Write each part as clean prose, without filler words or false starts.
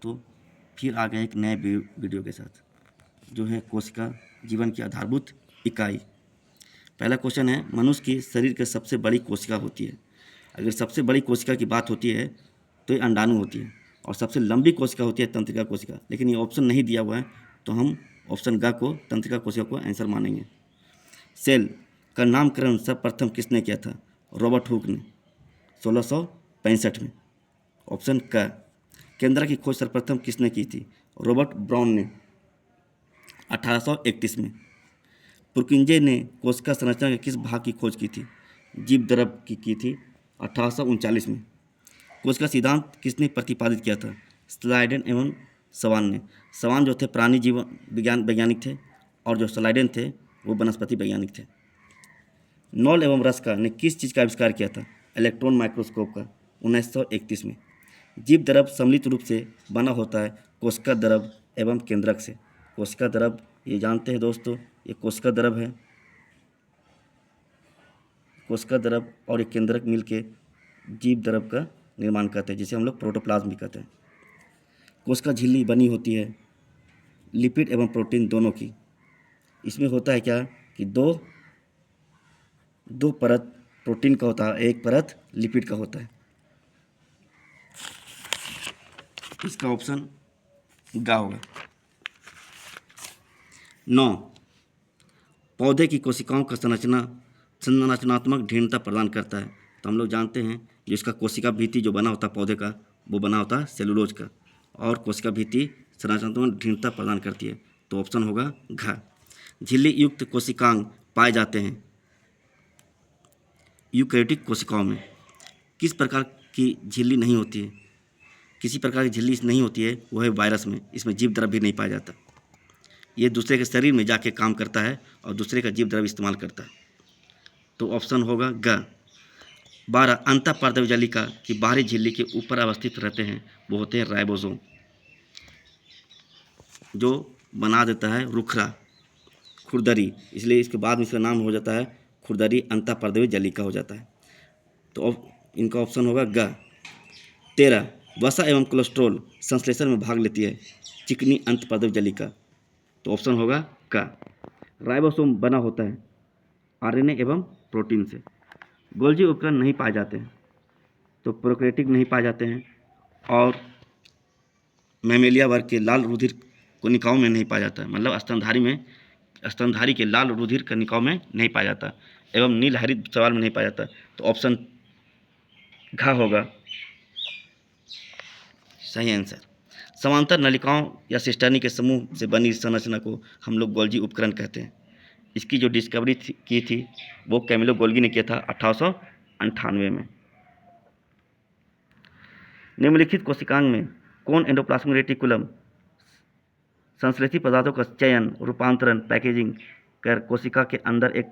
तो फिर आ गए एक नए वीडियो के साथ, जो है कोशिका जीवन की आधारभूत इकाई। पहला क्वेश्चन है, मनुष्य की शरीर की सबसे बड़ी कोशिका होती है। अगर सबसे बड़ी कोशिका की बात होती है तो ये अंडाणु होती है, और सबसे लंबी कोशिका होती है तंत्रिका कोशिका। लेकिन ये ऑप्शन नहीं दिया हुआ है, तो हम ऑप्शन ग को, तंत्रिका कोशिका को आंसर मानेंगे। सेल का नामकरण सर्वप्रथम किसने किया था? रॉबर्ट हुक ने 1665 में। ऑप्शन क। केंद्र की खोज सर्वप्रथम किसने की थी? रॉबर्ट ब्राउन ने 1831 में। पुरकिंजे ने कोशिका संरचना के किस भाग की खोज की थी? जीव द्रव की थी 1839 में। कोशिका सिद्धांत किसने प्रतिपादित किया था? स्लाइडेन एवं सवान ने। सवान जो थे प्राणी जीवन विज्ञान वैज्ञानिक थे, और जो स्लाइडेन थे वो वनस्पति वैज्ञानिक थे। नॉल एवं रस्का ने किस चीज़ का आविष्कार किया था? इलेक्ट्रॉन माइक्रोस्कोप का 1931 में। जीव द्रव सम्मिलित रूप से बना होता है कोशिका द्रव एवं केंद्रक से। कोशिका द्रव ये जानते हैं दोस्तों, ये कोशिका द्रव है। कोशिका द्रव और ये केंद्रक मिलके जीव द्रव का निर्माण करते हैं, जिसे हम लोग प्रोटोप्लाज्म भी कहते हैं। कोशिका झिल्ली बनी होती है लिपिड एवं प्रोटीन दोनों की। इसमें होता है क्या कि दो परत प्रोटीन का होता है, एक परत लिपिड का होता है। इसका ऑप्शन गा होगा। 9, पौधे की कोशिकाओं का संरचनात्मक भिन्नता प्रदान करता है। तो हम लोग जानते हैं जो इसका कोशिका भित्ति जो बना होता है पौधे का, वो बना होता है सेलुलोज का, और कोशिका भित्ति संरचनात्मक भिन्नता प्रदान करती है। तो ऑप्शन होगा घ। झिल्ली युक्त कोशिकांग पाए जाते हैं यूकैरियोटिक कोशिकाओं में। किस प्रकार की झिल्ली नहीं होती है? किसी प्रकार की झिल्ली नहीं होती है, वो है वायरस में। इसमें जीव द्रव भी नहीं पाया जाता। ये दूसरे के शरीर में जाके काम करता है और दूसरे का जीव द्रव इस्तेमाल करता है। तो ऑप्शन होगा ग। 12, अंतःपार्थिव जालिका की बाहरी झिल्ली के ऊपर अवस्थित रहते हैं, वो होते हैं राइबोसोम, जो बना देता है रुखरा, खुरदरी। इसलिए इसके बाद में इसका नाम हो जाता है खुरदरी अंतःपार्थिव जालिका हो जाता है। तो इनका ऑप्शन होगा ग। 13, वसा एवं कोलेस्ट्रॉल संश्लेषण में भाग लेती है चिकनी अंतःपार्थिव जालिका। तो ऑप्शन होगा क। राइबोसोम बना होता है आरएनए एवं प्रोटीन से। गोल्जी उपकरण नहीं पाए जाते हैं, तो प्रोकैरियोटिक नहीं पाए जाते हैं, और मैमेलिया वर्ग के लाल रुधिर कोनिकाओं में नहीं पाया जाता है। मतलब स्तनधारी के लाल रुधिर कनिकाओं में नहीं पाया जाता, एवं नील हरित शैवाल में नहीं पाया जाता। तो ऑप्शन घ होगा सही आंसर। समांतर नलिकाओं या सिस्टर्नी के समूह से बनी संरचना को हम लोग गोल्जी उपकरण कहते हैं। इसकी जो डिस्कवरी की थी वो कैमिलो गोल्गी ने किया था 1898 में। निम्नलिखित कोशिकांग में कौन एंडोप्लाज्मिक रेटिकुलम संश्लेषित पदार्थों का चयन, रूपांतरण, पैकेजिंग कर कोशिका के अंदर एक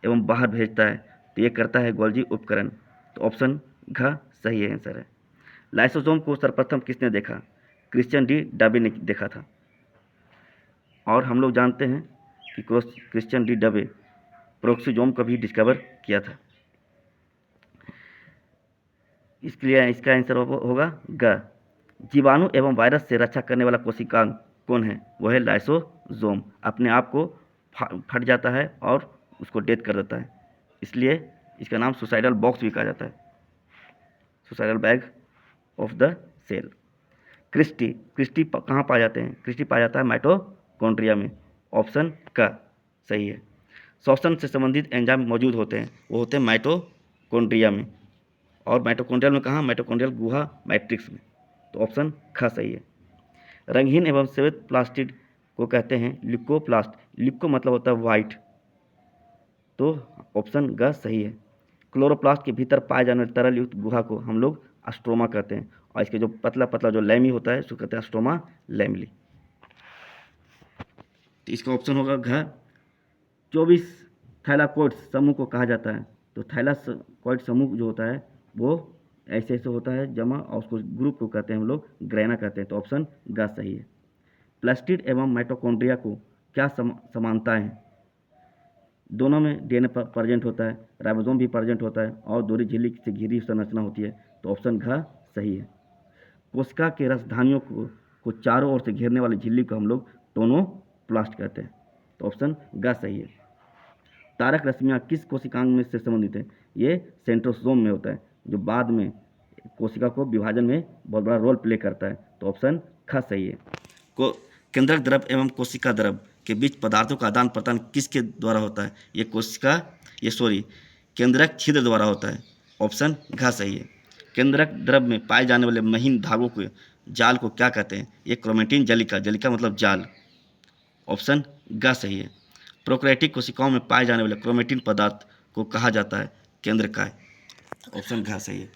एवं बाहर भेजता है? तो ये करता है गोल्जी उपकरण। तो ऑप्शन घ सही आंसर है। लाइसोसोम को सर्वप्रथम किसने देखा? क्रिश्चियन डी डबे ने देखा था। और हम लोग जानते हैं कि क्रिश्चियन डी डबे प्रोक्सिजोम को भी डिस्कवर किया था। इसलिए इसका आंसर होगा ग। जीवाणु एवं वायरस से रक्षा करने वाला कोशिकांग कौन है? वो है लाइसोसोम। अपने आप को फट जाता है और उसको डेथ कर देता है, इसलिए इसका नाम सुसाइडल बॉक्स भी कहा जाता है, suicidal bag of the cell. Cristae कहाँ पाए जाते हैं? क्रिस्टी पाया जाता है माइटोकॉन्ड्रिया में। ऑप्शन का सही है। श्वसन से संबंधित एंजाइम मौजूद होते हैं, वो होते हैं माइटोकॉन्ड्रिया में। और माइटोकॉन्ड्रियल में कहाँ? माइटोकॉन्ड्रियल गुहा मैट्रिक्स में। तो ऑप्शन ख सही है। रंगहीन एवं श्वेत प्लास्टिड को कहते हैं ल्यूकोप्लास्ट। ल्यूको मतलब होता है वाइट, तो ऑप्शन ग सही है। क्लोरोप्लास्ट के भीतर पाए जाने वाले तरल युक्त गुहा को हम लोग अस्ट्रोमा कहते हैं, और इसके जो पतला पतला जो लैमी होता है उसको कहते हैं अस्ट्रोमा लैमली। तो इसका ऑप्शन होगा घ। 24 थैलाकोइड्स समूह को कहा जाता है? तो थैलाकोइड समूह जो होता है वो ऐसे ऐसे होता है जमा, और उसको ग्रुप को कहते हैं हम लोग ग्रेना कहते हैं। तो ऑप्शन ग सही है। प्लास्टिड एवं माइटोकॉन्ड्रिया को क्या समानताएं हैं? दोनों में डीएनए प्रेजेंट होता है, राइबोसोम भी प्रेजेंट होता है, और दोहरी झिल्ली से घिरी संरचना होती है। तो ऑप्शन घ सही है। कोशिका के रसधानियों को चारों ओर से घेरने वाली झिल्ली को हम लोग टोनोप्लास्ट कहते हैं। तो ऑप्शन ग सही है। तारक रश्मियाँ किस कोशिकांग में से संबंधित है? ये सेंट्रोसोम में होता है, जो बाद में कोशिका को विभाजन में बहुत बड़ा रोल प्ले करता है। तो ऑप्शन ख सही है। को केंद्रक द्रव एवं कोशिका द्रव के बीच पदार्थों का आदान प्रदान किसके द्वारा होता है? ये केंद्रक छिद्र द्वारा होता है। ऑप्शन घ सही है। केंद्रक द्रव में पाए जाने वाले महीन धागों के जाल को क्या कहते हैं? ये क्रोमेटिन जलिका, जलिका मतलब जाल। ऑप्शन ग सही है। प्रोकैरियोटिक कोशिकाओं में पाए जाने वाले क्रोमेटिन पदार्थ को कहा जाता है केंद्रकाय। ऑप्शन घ सही है।